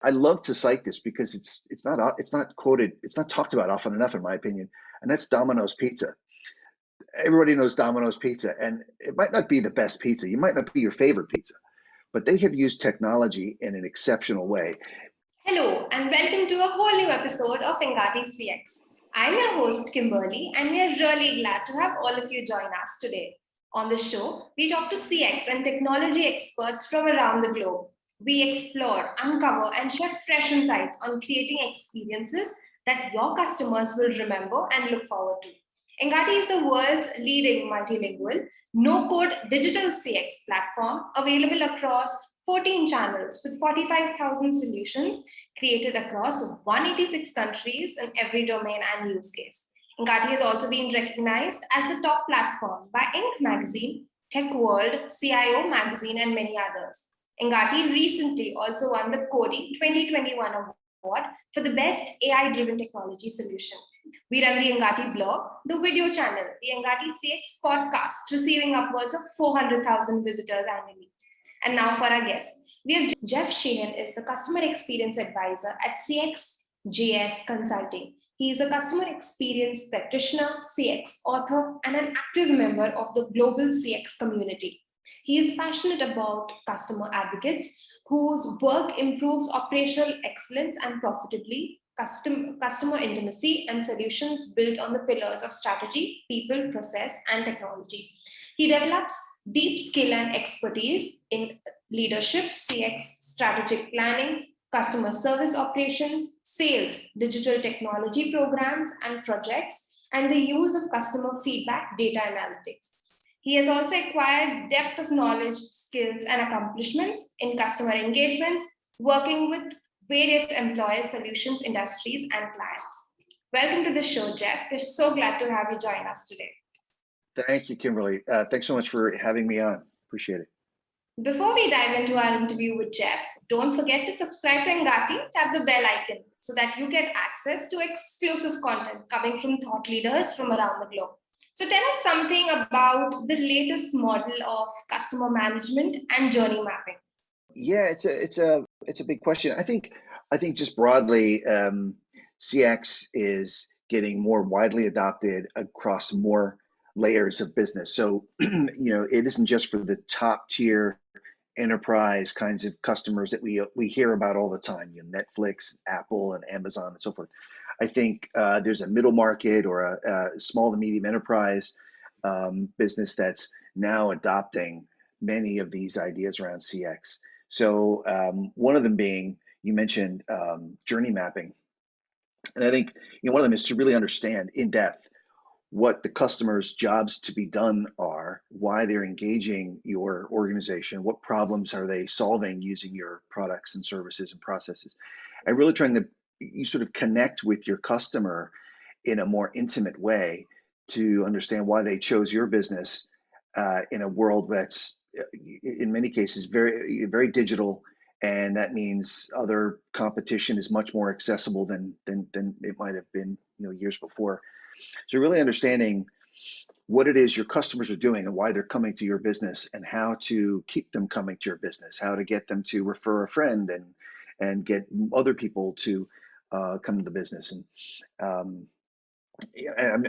I love to cite this because it's not quoted, it's not talked about often enough, in my opinion, and that's Domino's Pizza. Everybody knows Domino's Pizza, and it might not be the best pizza. You might not be your favorite pizza, but they have used technology in an exceptional way. Hello, and welcome to a whole new episode of Engati CX. I'm your host, Kimberly, and we are really glad to have all of you join us today. On the show, we talk to CX and technology experts from around the globe. We explore, uncover, and share fresh insights on creating experiences that your customers will remember and look forward to. Engati is the world's leading multilingual, no-code digital CX platform available across 14 channels with 45,000 solutions created across 186 countries in every domain and use case. Engati has also been recognized as the top platform by Inc. magazine, Tech World, CIO magazine, and many others. Engati recently also won the Cody 2021 award for the best AI-driven technology solution. We run the Engati blog, the video channel, the Engati CX podcast, receiving upwards of 400,000 visitors annually. And now for our guest. We have Jeff Sheehan is the customer experience advisor at CXJS Consulting. He is a customer experience practitioner, CX author, and an active member of the global CX community. He is passionate about customer advocates whose work improves operational excellence and profitably, customer intimacy, and solutions built on the pillars of strategy, people, process, and technology. He develops deep skill and expertise in leadership, CX, strategic planning, customer service operations, sales, digital technology programs and projects, and the use of customer feedback data analytics. He has also acquired depth of knowledge, skills, and accomplishments in customer engagements, working with various employer solutions, industries, and clients. Welcome to the show, Jeff. We're so glad to have you join us today. Thank you, Kimberly. Thanks so much for having me on. Appreciate it. Before we dive into our interview with Jeff, don't forget to subscribe to Engati, tap the bell icon so that you get access to exclusive content coming from thought leaders from around the globe. So tell us something about the latest model of customer management and journey mapping. Yeah, it's a big question. I think just broadly, CX is getting more widely adopted across more layers of business. So, it isn't just for the top tier enterprise kinds of customers that we hear about all the time, Netflix, Apple, and Amazon, and so forth. I think there's a middle market or a small to medium enterprise business that's now adopting many of these ideas around CX. So one of them being, you mentioned journey mapping. And I think one of them is to really understand in depth what the customer's jobs to be done are, why they're engaging your organization, what problems are they solving using your products and services and processes, and really trying to you sort of connect with your customer in a more intimate way to understand why they chose your business in a world that's in many cases very digital, and that means other competition is much more accessible than it might have been years before. So really understanding what it is your customers are doing and why they're coming to your business, and how to keep them coming to your business, how to get them to refer a friend and get other people to come to the business. And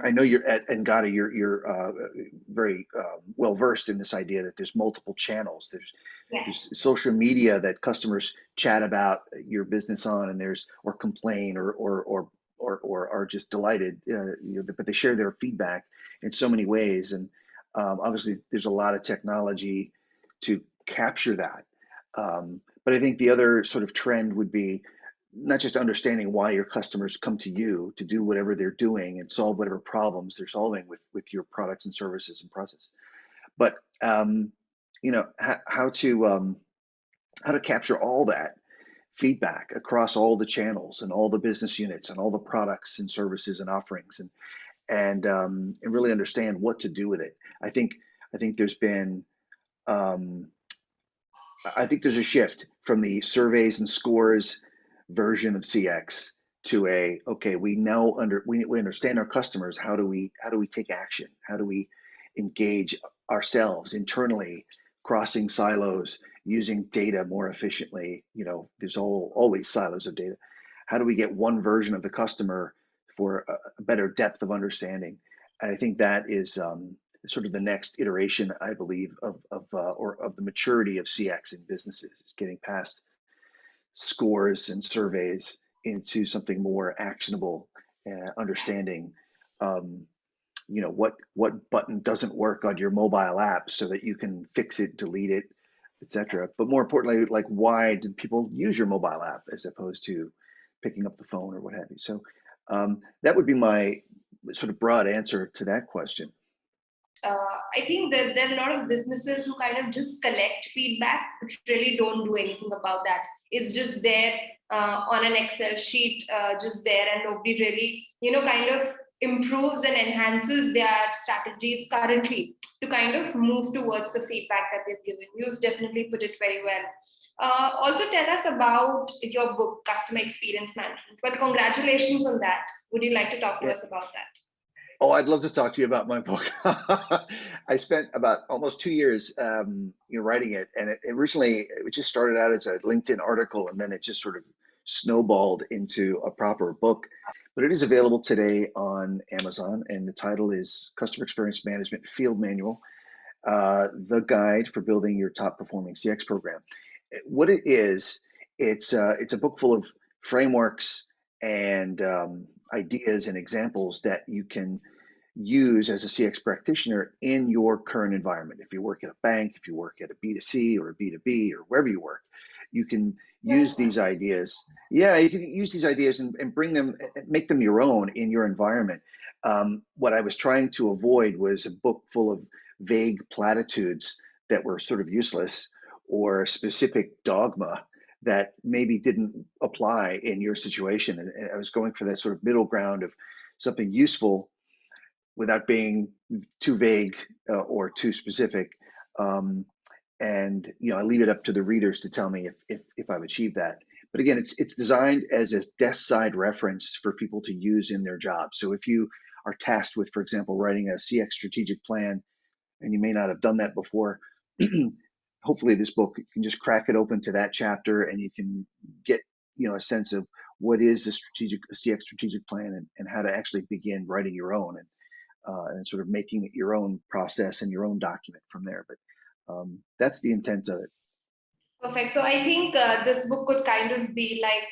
I know you're at Engata, you're very well versed in this idea that there's multiple channels. Yes. There's social media that customers chat about your business on, and or complain or are just delighted, but they share their feedback in so many ways. And obviously, there's a lot of technology to capture that. But I think the other sort of trend would be not just understanding why your customers come to you to do whatever they're doing and solve whatever problems they're solving with your products and services and process, but how to capture all that feedback across all the channels and all the business units and all the products and services and offerings, and really understand what to do with it. I think there's been I think there's a shift from the surveys and scores version of CX to okay, we understand our customers. How do we take action? How do we engage ourselves internally, crossing silos using data more efficiently? There's always silos of data. How do we get one version of the customer for a better depth of understanding? And I think that is sort of the next iteration, I believe, of the maturity of CX in businesses, is getting past scores and surveys into something more actionable, understanding what button doesn't work on your mobile app so that you can fix it, delete it, etc. But more importantly, like, why did people use your mobile app as opposed to picking up the phone or what have you? So that would be my sort of broad answer to that question. I think that there are a lot of businesses who kind of just collect feedback, but really don't do anything about that. It's just there on an Excel sheet, just there, and nobody really, kind of improves and enhances their strategies currently to kind of move towards the feedback that they've given. You've definitely put it very well. Also, tell us about your book, Customer Experience Management. But congratulations on that. Would you like to talk to us about that? Oh, I'd love to talk to you about my book. I spent about almost 2 years, writing it, and it originally it just started out as a LinkedIn article, and then it just sort of snowballed into a proper book. But it is available today on Amazon, and the title is Customer Experience Management Field Manual: The Guide for Building Your Top Performing CX Program. What it is, it's a book full of frameworks and ideas and examples that you can use as a CX practitioner in your current environment. If you work at a bank, if you work at a B2C or a B2B or wherever you work, you can use these ideas. Yeah, you can use these ideas and bring them, make them your own in your environment. What I was trying to avoid was a book full of vague platitudes that were sort of useless, or specific dogma that maybe didn't apply in your situation. And I was going for that sort of middle ground of something useful without being too vague or too specific. And I leave it up to the readers to tell me if I've achieved that. But again, it's designed as a desk side reference for people to use in their jobs. So if you are tasked with, for example, writing a CX strategic plan, and you may not have done that before, hopefully this book, you can just crack it open to that chapter, and you can get a sense of what is the CX strategic plan, and how to actually begin writing your own, and sort of making it your own process and your own document from there. But that's the intent of it. Perfect. So I think this book could kind of be like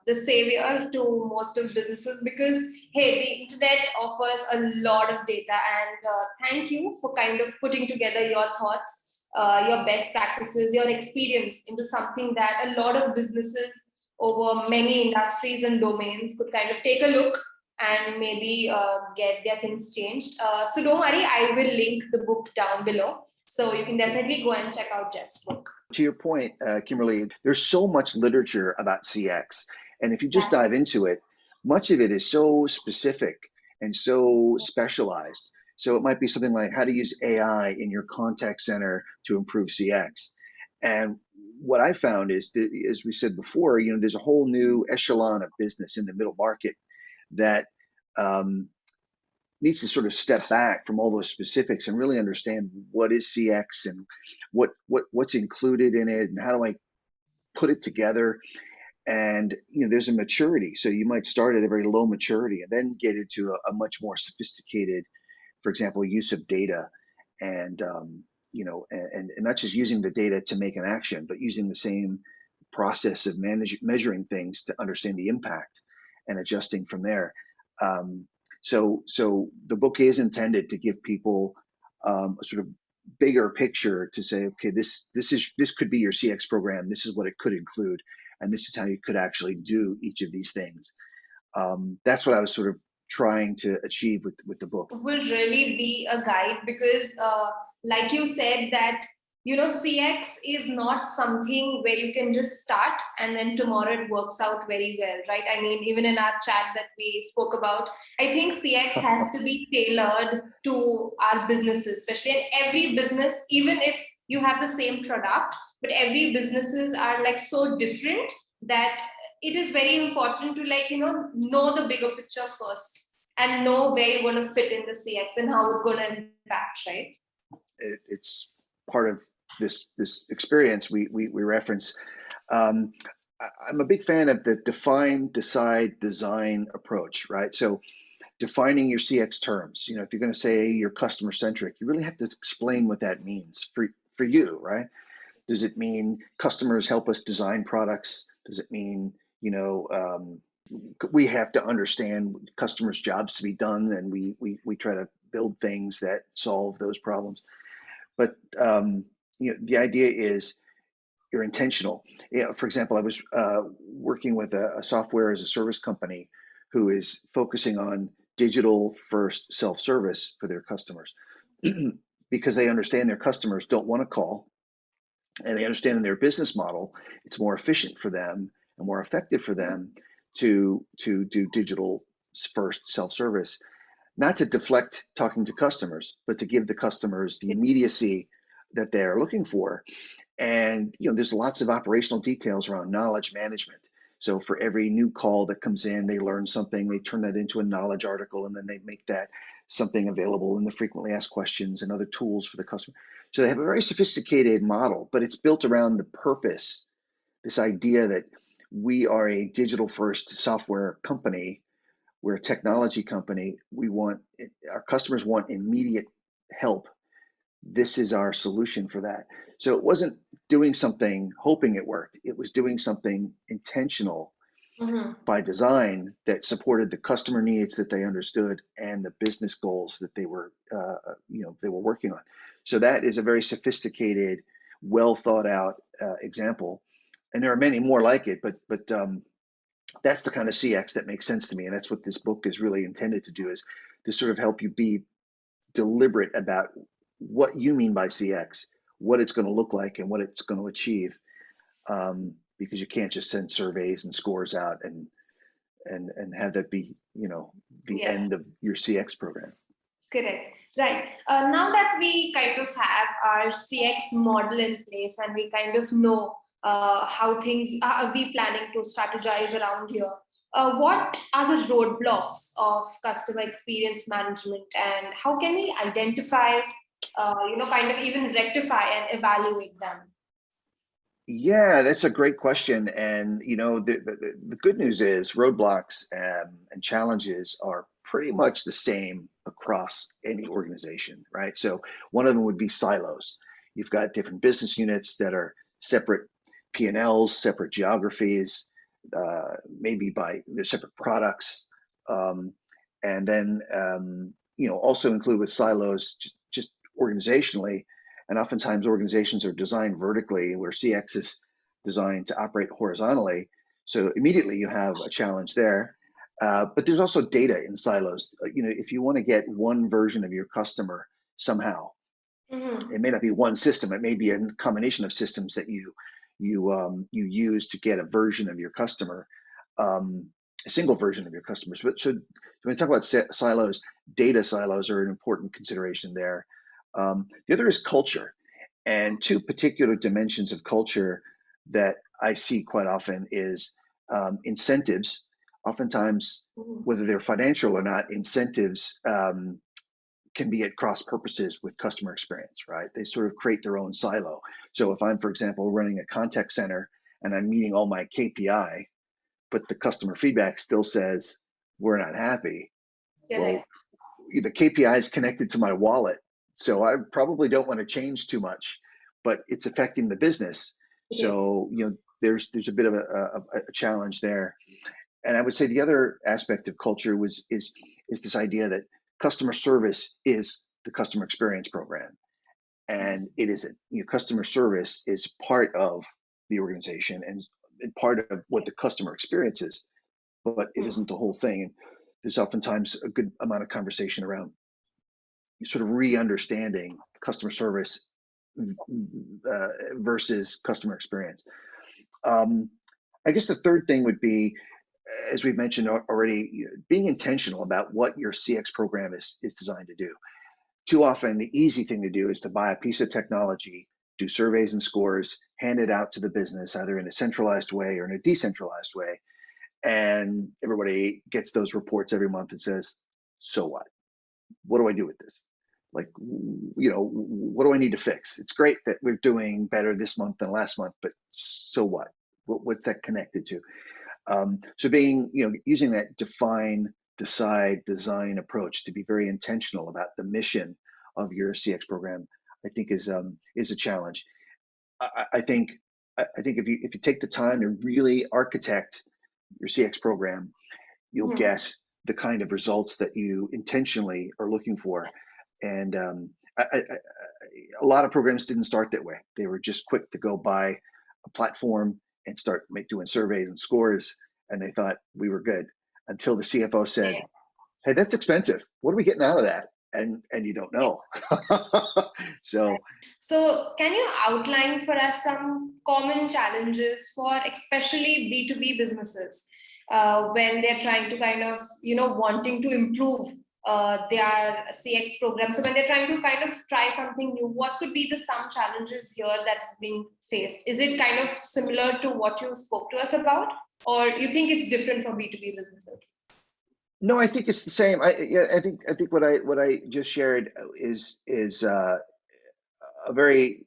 the savior to most of businesses, because, hey, the internet offers a lot of data, and thank you for kind of putting together your thoughts, your best practices, your experience into something that a lot of businesses over many industries and domains could kind of take a look and maybe get their things changed. So don't worry, I will link the book down below. So you can definitely go and check out Jeff's book. To your point, Kimberly, there's so much literature about CX. And if you just dive into it, much of it is so specific and so specialized. So it might be something like how to use AI in your contact center to improve CX. And what I found is that, as we said before, there's a whole new echelon of business in the middle market that needs to sort of step back from all those specifics and really understand what is CX, and what's included in it, and how do I put it together. And there's a maturity. So you might start at a very low maturity and then get into a much more sophisticated, for example, use of data, and and not just using the data to make an action, but using the same process of measuring things to understand the impact and adjusting from there. So the book is intended to give people a sort of bigger picture to say, okay, this could be your CX program. This is what it could include, and this is how you could actually do each of these things. That's what I was sort of trying to achieve with the book. It will really be a guide, because like you said, that CX is not something where you can just start and then tomorrow it works out very well, right? I mean, even in our chat that we spoke about, I think CX has to be tailored to our businesses, especially in every business, even if you have the same product, but every businesses are like so different that it is very important to know the bigger picture first and know where you're going to fit in the CX and how it's going to impact, right? It's part of this experience we reference. Um, I'm a big fan of the define, decide, design approach, right? So defining your CX terms. You know, if you're going to say you're customer centric, you really have to explain what that means for you, right? Does it mean customers help us design products? Does it mean, you know, we have to understand customers' jobs to be done, and we try to build things that solve those problems. But you know, the idea is you're intentional. You know, for example, I was working with a software as a service company who is focusing on digital first self-service for their customers because they understand their customers don't want to call, and they understand in their business model it's more efficient for them and more effective for them to do digital first self-service, not to deflect talking to customers, but to give the customers the immediacy that they're looking for. And you know, there's lots of operational details around knowledge management. So for every new call that comes in, they learn something, they turn that into a knowledge article, and then they make that something available in the frequently asked questions and other tools for the customer. So they have a very sophisticated model, but it's built around the purpose, this idea that we are a digital first software company, we're a technology company. We want our customers want immediate help. This is our solution for that. So it wasn't doing something hoping it worked. It was doing something intentional Mm-hmm. by design that supported the customer needs that they understood and the business goals that they were, you know, they were working on. So that is a very sophisticated, well thought out example, and there are many more like it. But that's the kind of CX that makes sense to me, and that's what this book is really intended to do, is to sort of help you be deliberate about what you mean by CX, what it's going to look like, and what it's going to achieve. Because you can't just send surveys and scores out and have that be, you know, the Yeah. end of your CX program. Correct. Right. Now that we kind of have our CX model in place and we kind of know how things are we planning to strategize around here, what are the roadblocks of customer experience management, and how can we identify, kind of even rectify and evaluate them? Yeah, that's a great question. And you know, the good news is roadblocks and challenges are pretty much the same across any organization, right? So one of them would be silos. You've got different business units that are separate P&Ls, separate geographies, maybe by their separate products, um, and then you know, also include with silos just organizationally. And oftentimes organizations are designed vertically, where CX is designed to operate horizontally. So immediately you have a challenge there. But there's also data in silos. You know, if you want to get one version of your customer somehow, Mm-hmm. it may not be one system. It may be a combination of systems that you use to get a version of your customer, a single version of your customers. But so when we talk about silos, data silos are an important consideration there. The other is culture, and two particular dimensions of culture that I see quite often is incentives. Oftentimes, Mm-hmm. whether they're financial or not, incentives can be at cross purposes with customer experience, right? They sort of create their own silo. So if I'm, for example, running a contact center and I'm meeting all my KPI, but the customer feedback still says we're not happy, well, Correct. the KPI is connected to my wallet, so I probably don't want to change too much, but it's affecting the business. It is. So you know, there's a bit of a challenge there. And I would say the other aspect of culture is this idea that customer service is the customer experience program, and it isn't. You know, customer service is part of the organization and part of what the customer experience is, but it Hmm. isn't the whole thing. And there's oftentimes a good amount of conversation around sort of re-understanding customer service versus customer experience. Um, I guess the third thing would be, as we've mentioned already, being intentional about what your CX program is designed to do. Too often, the easy thing to do is to buy a piece of technology, do surveys and scores, hand it out to the business, either in a centralized way or in a decentralized way, and everybody gets those reports every month and says, "So what? What do I do with this?" Like, what do I need to fix? It's great that we're doing better this month than last month, but so what? What's that connected to? So being, using that define, decide, design approach to be very intentional about the mission of your CX program, I think is a challenge. I think if you take the time to really architect your CX program, you'll Mhm. get the kind of results that you intentionally are looking for. And a lot of programs didn't start that way. They were just quick to go buy a platform and start doing surveys and scores, and they thought we were good until the CFO said, Yeah. "Hey, that's expensive. What are we getting out of that?" And you don't know. So So, can you outline for us some common challenges for especially B2B businesses when they're trying to kind of, wanting to improve their CX program? So, when they're trying to kind of try something new, what could be the some challenges here that's being faced? Is it kind of similar to what you spoke to us about, or you think it's different for B2B businesses? no, I think it's the same. I think what I just shared is a very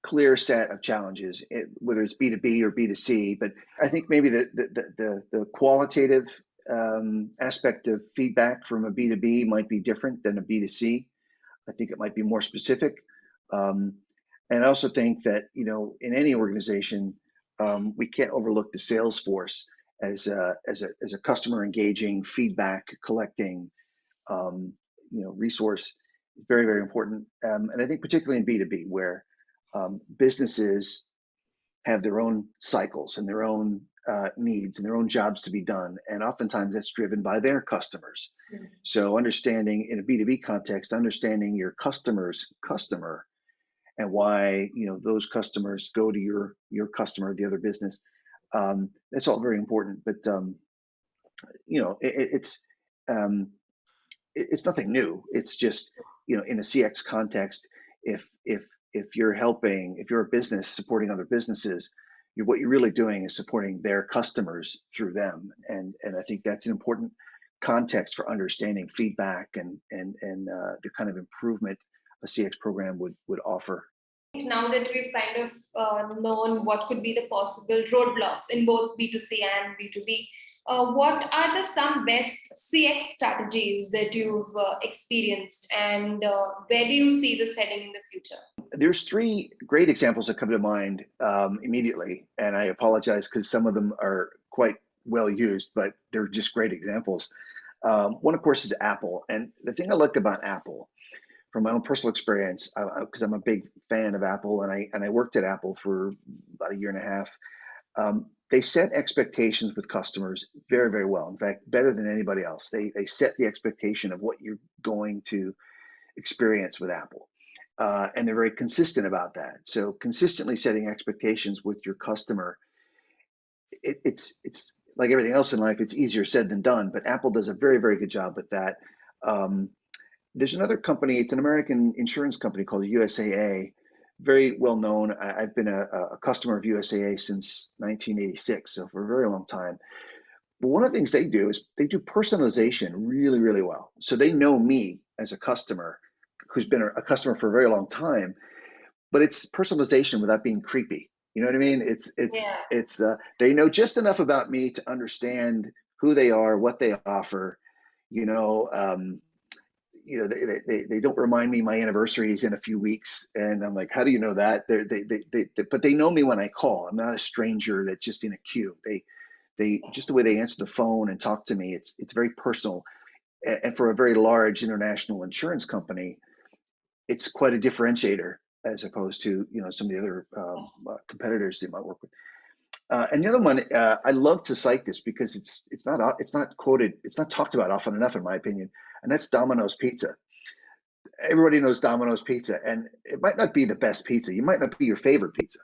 clear set of challenges, whether it's B2B or B2C. But I think maybe the qualitative aspect of feedback from a B2B might be different than a B2C. I think it might be more specific. Um, and I also think that, in any organization, we can't overlook the sales force as a customer engaging, feedback collecting, um, resource. Very, very important. And I think particularly in B2B, where businesses have their own cycles and their own needs and their own jobs to be done. And oftentimes that's driven by their customers. Mm. So understanding in a B2B context, understanding your customer's customer and why, those customers go to your customer, the other business. That's all very important. But, it's, um, it's nothing new. It's just, in a CX context, if you're helping, if you're a business supporting other businesses, what you're really doing is supporting their customers through them. And I think that's an important context for understanding feedback and the kind of improvement a CX program would offer. Now that we've kind of known what could be the possible roadblocks in both B2C and B2B, what are the some best CX strategies that you've experienced, and where do you see this heading in the future? There's three great examples that come to mind immediately, and I apologize because some of them are quite well used, but they're just great examples. One, of course, is Apple, and the thing I like about Apple, from my own personal experience, because I'm a big fan of Apple, and I worked at Apple for about a year and a half. They set expectations with customers very, very well. In fact, better than anybody else. They set the expectation of what you're going to experience with Apple. And they're very consistent about that. So consistently setting expectations with your customer, it's like everything else in life, it's easier said than done, but Apple does a very, very good job with that. Um, there's another company, it's an American insurance company called USAA, very well known. I've been a customer of USAA since 1986, so for a very long time. But one of the things they do is they do personalization really, really well. So they know me as a customer who's been a customer for a very long time, but it's personalization without being creepy. You know what I mean? Yeah. They know just enough about me to understand who they are, what they offer. You know, um, they don't remind me my anniversary is in a few weeks, and I'm like, how do you know that? But they know me when I call. I'm not a stranger that's just in a queue. They just the Yes. way they answer the phone and talk to me, it's very personal. And for a very large international insurance company, it's quite a differentiator as opposed to some of the other Yes. competitors they might work with. And the other one, I love to cite this because it's not quoted, it's not talked about often enough, in my opinion, and that's Domino's Pizza. Everybody knows Domino's Pizza, and it might not be the best pizza. You might not be your favorite pizza,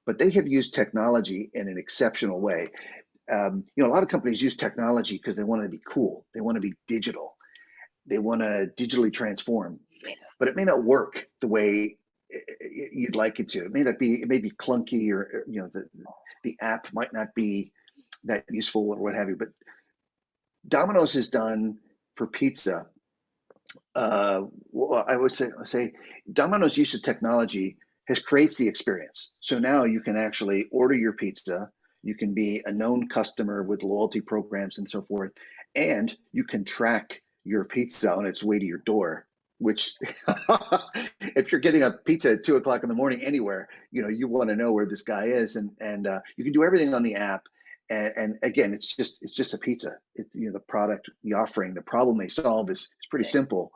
but they have used technology in an exceptional way. A lot of companies use technology because they want to be cool, they want to be digital, they want to digitally transform, Yeah. but it may not work the way you'd like it to. It may be clunky, or the app might not be that useful or what have you. But Domino's has done for pizza well, I would say Domino's use of technology has creates the experience. So now you can actually order your pizza. You can be a known customer with loyalty programs and so forth, and you can track your pizza on its way to your door. Which, if you're getting a pizza at 2 o'clock in the morning anywhere, you want to know where this guy is, and you can do everything on the app. And again, it's just a pizza. The product, the offering, the problem they solve is pretty simple,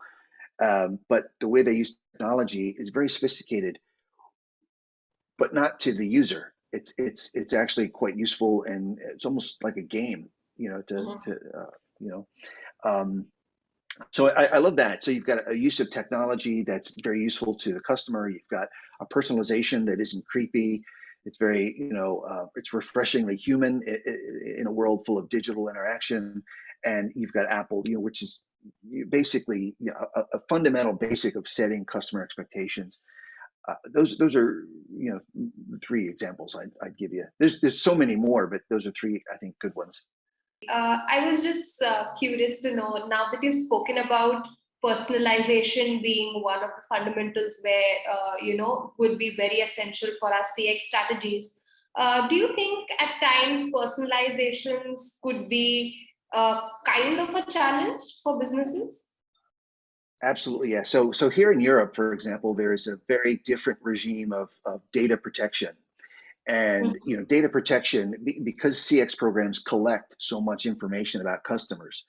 but the way they use technology is very sophisticated, but not to the user. It's actually quite useful, and it's almost like a game, Mhm. you know. Um, so I love that. So you've got a use of technology that's very useful to the customer. You've got a personalization that isn't creepy. It's very, it's refreshingly human in a world full of digital interaction. And you've got Apple, which is basically, a fundamental basic of setting customer expectations. Those are, three examples I'd give you. There's so many more, but those are three, I think, good ones. I was just curious to know, now that you've spoken about personalization being one of the fundamentals where would be very essential for our CX strategies. Do you think at times personalizations could be kind of a challenge for businesses? Absolutely, yeah. So here in Europe, for example, there is a very different regime of data protection. And data protection, because CX programs collect so much information about customers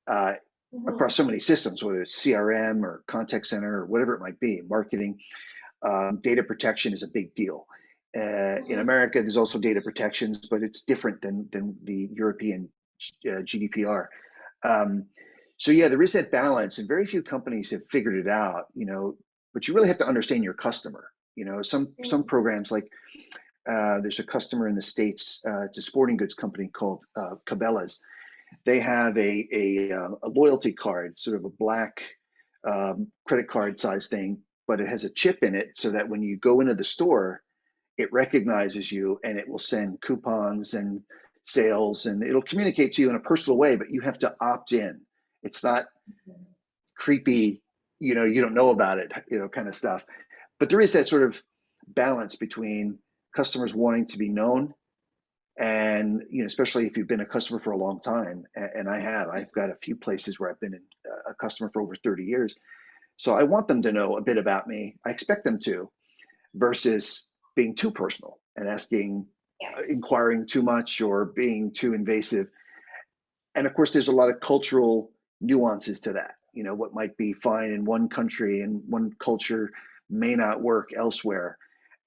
uh, Mhm. across so many systems, whether it's CRM or contact center or whatever it might be, marketing, data protection is a big deal. In Mhm. America, there's also data protections, but it's different than the European GDPR. Um, so yeah, there is that balance, and very few companies have figured it out. But you really have to understand your customer. Some Mhm. programs like there's a customer in the States. It's a sporting goods company called Cabela's. They have a loyalty card, sort of a black credit card size thing, but it has a chip in it so that when you go into the store, it recognizes you and it will send coupons and sales, and it'll communicate to you in a personal way, but you have to opt in. It's not creepy, you don't know about it, kind of stuff. But there is that sort of balance between customers wanting to be known, and especially if you've been a customer for a long time, and I've got a few places where I've been a customer for over 30 years, so I want them to know a bit about me. I expect them to, versus being too personal and asking, Yes. inquiring too much or being too invasive. And of course, there's a lot of cultural nuances to that. What might be fine in one country and one culture may not work elsewhere.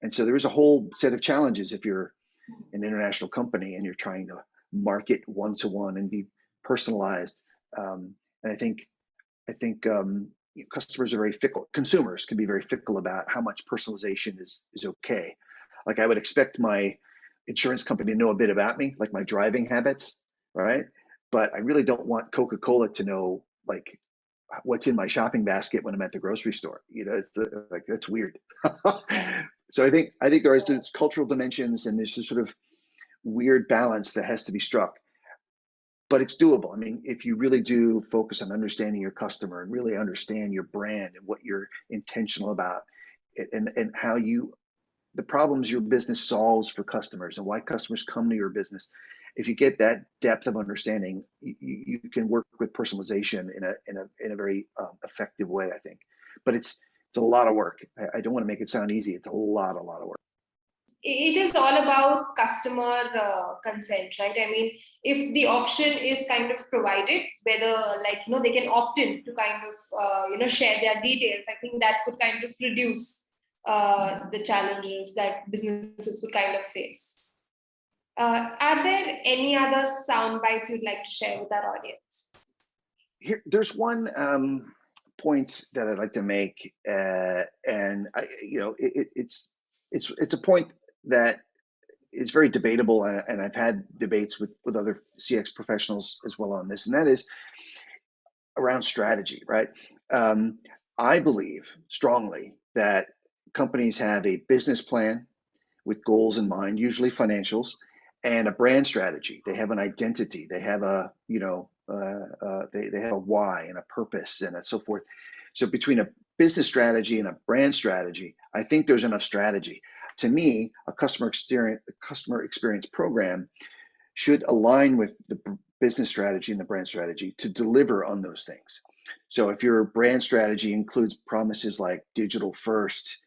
And so there is a whole set of challenges if you're an international company and you're trying to market one to one and be personalized. And I think customers are very fickle. Consumers can be very fickle about how much personalization is okay. Like I would expect my insurance company to know a bit about me, like my driving habits, right? But I really don't want Coca-Cola to know like what's in my shopping basket when I'm at the grocery store. It's like that's weird. So I think there is these cultural dimensions, and there's this sort of weird balance that has to be struck, but it's doable. I mean, if you really do focus on understanding your customer and really understand your brand and what you're intentional about, and how the problems your business solves for customers and why customers come to your business, if you get that depth of understanding, you can work with personalization in a very effective way, I think. But it's a lot of work. I don't want to make it sound easy. It's a lot of work. It is all about customer consent, right? I mean, if the option is kind of provided, whether they can opt in to kind of share their details, I think that could kind of reduce the challenges that businesses would kind of face. Are there any other sound bites you'd like to share with our audience? There's one point that I'd like to make, and it's a point that is very debatable, and I've had debates with other CX professionals as well on this, and that is around strategy, right? Um, I believe strongly that companies have a business plan with goals in mind, usually financials, and a brand strategy. They have an identity. They have a they have a why and a purpose and so forth. So between a business strategy and a brand strategy, I think there's enough strategy. To me, a customer experience program should align with the business strategy and the brand strategy to deliver on those things. So if your brand strategy includes promises like digital first,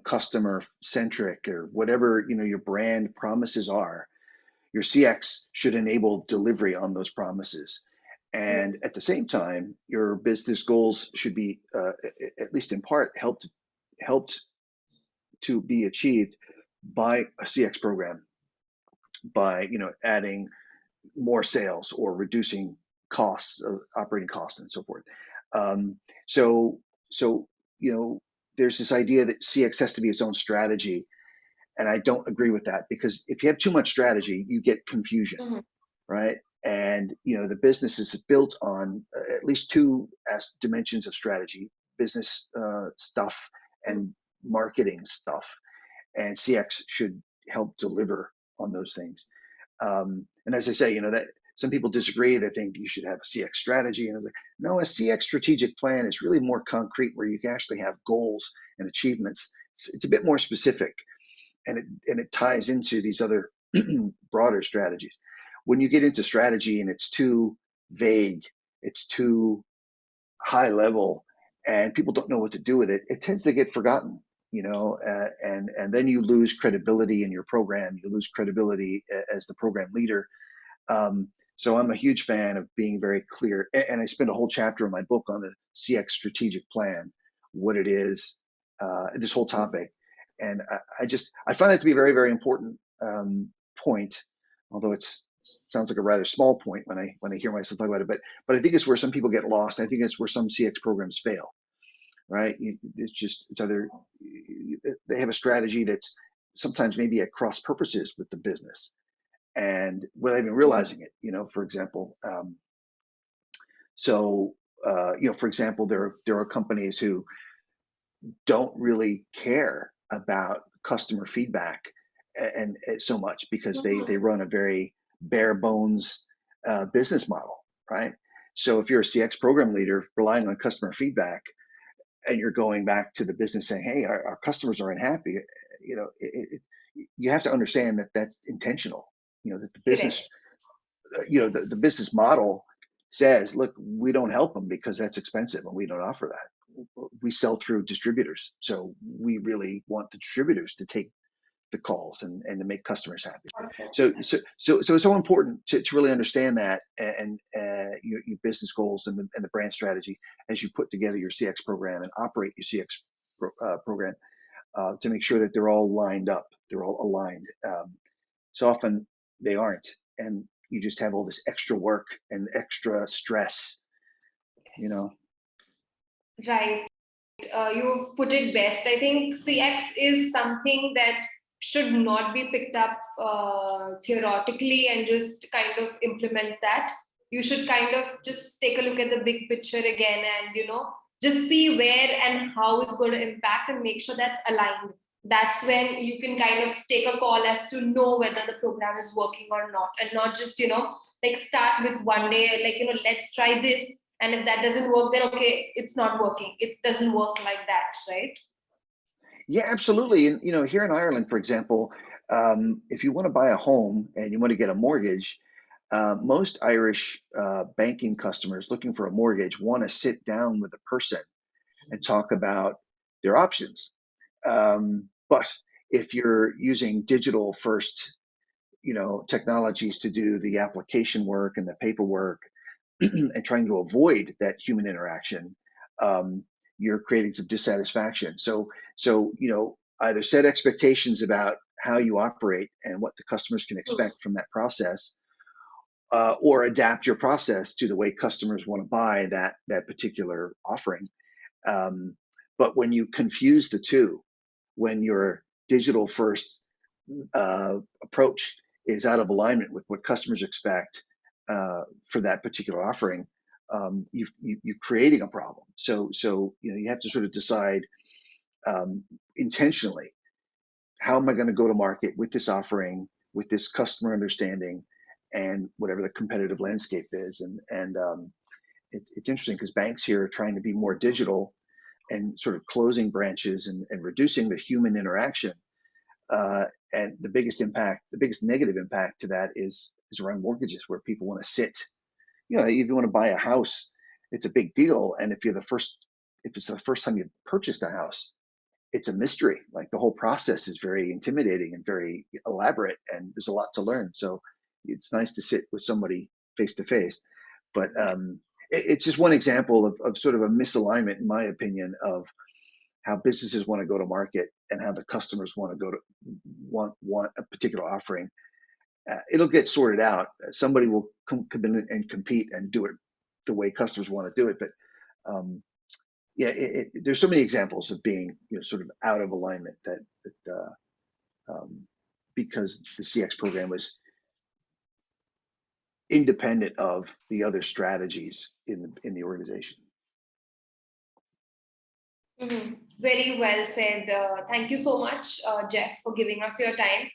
customer centric, or whatever your brand promises are, your CX should enable delivery on those promises. And at the same time, your business goals should be, at least in part, helped to be achieved by a CX program, by adding more sales or reducing costs of operating costs and so forth. Um, so so there's this idea that CX has to be its own strategy, and I don't agree with that, because if you have too much strategy, you get confusion, Mhm. right? And the business is built on at least two dimensions of strategy: business stuff and marketing stuff. And CX should help deliver on those things. And as I say, that some people disagree. They think you should have a CX strategy, and I was like, no, a CX strategic plan is really more concrete, where you can actually have goals and achievements. It's a bit more specific, and it ties into these other broader strategies. When you get into strategy and it's too vague, it's too high level, and people don't know what to do with it, it tends to get forgotten. And then you lose credibility in your program. You lose credibility as the program leader. So I'm a huge fan of being very clear, and I spend a whole chapter in my book on the CX strategic plan, what it is, this whole topic. And I find that to be a very, very important point, although it sounds like a rather small point when I hear myself talk about it. But I think it's where some people get lost. I think it's where some CX programs fail, right? It's either they have a strategy that's sometimes maybe at cross purposes with the business, and without even realizing it. For example, for example, there are companies who don't really care about customer feedback and so much, because they Mhm. run a very bare bones business model, right? So if you're a CX program leader relying on customer feedback, and you're going back to the business saying, "Hey, our customers are unhappy," you have to understand that that's intentional. That the business, Correct. the business model says, "Look, we don't help them because that's expensive, and we don't offer that. We sell through distributors, so we really want the distributors to take the calls and to make customers happy." So it's so important to really understand that, and your business goals and the brand strategy as you put together your CX program and operate your CX program, to make sure that they're all lined up, they're all aligned. So often they aren't, and you just have all this extra work and extra stress. You Yes. know. Right. You've put it best. I think CX is something that should not be picked up theoretically and just kind of implement that. You should kind of just take a look at the big picture again, and just see where and how it's going to impact, and make sure that's aligned. That's when you can kind of take a call as to know whether the program is working or not, and not just like start with one day, like let's try this, and if that doesn't work, then okay, it's not working. It doesn't work like that, right? Yeah, absolutely. And here in Ireland, for example, if you want to buy a home and you want to get a mortgage, most Irish banking customers looking for a mortgage want to sit down with a person and talk about their options. But if you're using digital first, technologies to do the application work and the paperwork, and trying to avoid that human interaction, um, you're creating some dissatisfaction. So either set expectations about how you operate and what the customers can Hmm. expect from that process, or adapt your process to the way customers want to buy that particular offering. Um, but when you confuse the two, when your digital first approach is out of alignment with what customers expect for that particular offering, you're creating a problem. So you have to sort of decide, um, intentionally, how am I going to go to market with this offering, with this customer understanding, and whatever the competitive landscape is. And it's interesting because banks here are trying to be more digital and sort of closing branches and reducing the human interaction. And the biggest negative impact to that is around mortgages, where people want to sit. If you want to buy a house, it's a big deal. And if it's the first time you've purchased a house, it's a mystery. Like, the whole process is very intimidating and very elaborate, and there's a lot to learn. So it's nice to sit with somebody face to face. But it's just one example of sort of a misalignment, in my opinion, of how businesses want to go to market and how the customers want to want a particular offering. It'll get sorted out. Somebody will come in and compete and do it the way customers want to do it. But there's so many examples of being sort of out of alignment that because the CX program was independent of the other strategies in the organization. Mm-hmm. Very well said. Thank you so much, Jeff, for giving us your time.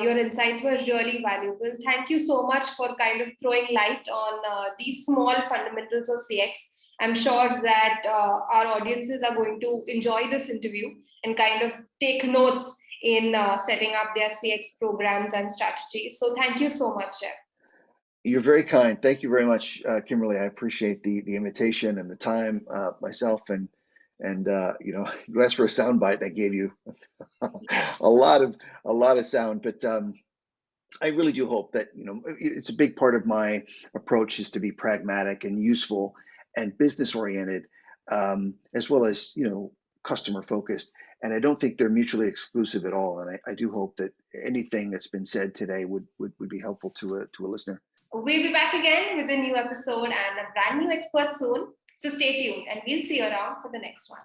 Your insights were really valuable. Thank you so much for kind of throwing light on these small fundamentals of CX. I'm sure that our audiences are going to enjoy this interview and kind of take notes in setting up their CX programs and strategies. So thank you so much, Jeff. You're very kind. Thank you very much, Kimberly. I appreciate the invitation and the time myself. And you asked for a soundbite. I gave you a lot of sound, but I really do hope that it's a big part of my approach is to be pragmatic and useful and business oriented, as well as customer focused. And I don't think they're mutually exclusive at all. And I do hope that anything that's been said today would be helpful to a listener. We'll be back again with a new episode and a brand new expert soon. So stay tuned, and we'll see you around for the next one.